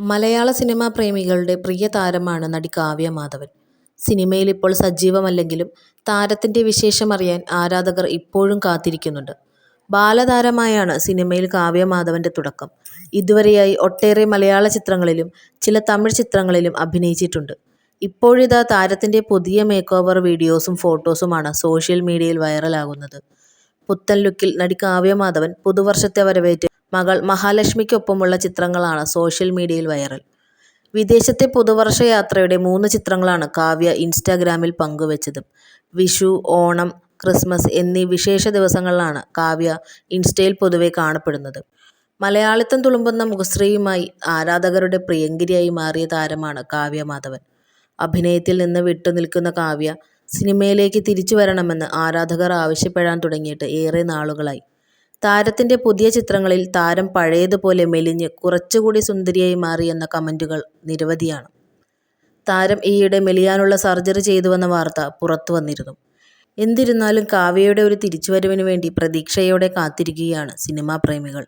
മലയാള cinema പ്രേമികളുടെ പ്രിയ താരമാണ് നടി കാവ്യ മാധവൻ. സിനിമയിൽ ഇപ്പോൾ സജീവമല്ലെങ്കിലും താരത്തിന്റെ വിശേഷമറിയാൻ ആരാധകർ ഇപ്പോഴും കാത്തിരിക്കുന്നുണ്ട്. ബാലതാരമായാണ് സിനിമയിൽ കാവ്യ മാധവന്റെ തുടക്കം. ഇതുവരെയായി ഒട്ടേറെ മലയാള ചിത്രങ്ങളിലും ചില തമിഴ് ചിത്രങ്ങളിലും അഭിനയിച്ചിട്ടുണ്ട്. ഇപ്പോഴിതാ താരത്തിന്റെ പുതിയ മേക്ക് ഓവർ വീഡിയോസും ഫോട്ടോസുമാണ് സോഷ്യൽ മീഡിയയിൽ വൈറലാകുന്നത്. പുത്തൻ ലുക്കിൽ നടി കാവ്യ മാധവൻ പുതുവർഷത്തെ വരവേറ്റ് മകൾ മഹാലക്ഷ്മിക്കൊപ്പമുള്ള ചിത്രങ്ങളാണ് സോഷ്യൽ മീഡിയയിൽ വൈറൽ. വിദേശത്തെ പുതുവർഷ യാത്രയുടെ 3 ചിത്രങ്ങളാണ് കാവ്യ ഇൻസ്റ്റാഗ്രാമിൽ പങ്കുവച്ചത്. വിഷു, ഓണം, ക്രിസ്മസ് എന്നീ വിശേഷ ദിവസങ്ങളിലാണ് കാവ്യ ഇൻസ്റ്റയിൽ പൊതുവെ കാണപ്പെടുന്നത്. മലയാളിത്തം തുളുമ്പുന്ന മുഖശ്രീയുമായി ആരാധകരുടെ പ്രിയങ്കരിയായി മാറിയ താരമാണ് കാവ്യ മാധവൻ. അഭിനയത്തിൽ നിന്ന് വിട്ടുനിൽക്കുന്ന കാവ്യ സിനിമയിലേക്ക് തിരിച്ചു വരണമെന്ന് ആരാധകർ ആവശ്യപ്പെടാൻ തുടങ്ങിയിട്ട് ഏറെ നാളുകളായി. താരത്തിന്റെ പുതിയ ചിത്രങ്ങളിൽ താരം പഴയതുപോലെ മെലിഞ്ഞ് കുറച്ചുകൂടി സുന്ദരിയായി മാറിയെന്ന കമന്റുകൾ നിരവധിയാണ്. താരം ഈയിടെ മെലിയാനുള്ള സർജറി ചെയ്തുവെന്ന വാർത്ത പുറത്തു വന്നിരുന്നു. എന്നിരുന്നാലും കാവ്യയുടെ ഒരു തിരിച്ചുവരവിനു വേണ്ടി പ്രതീക്ഷയോടെ കാത്തിരിക്കുകയാണ് സിനിമാ പ്രേമികൾ.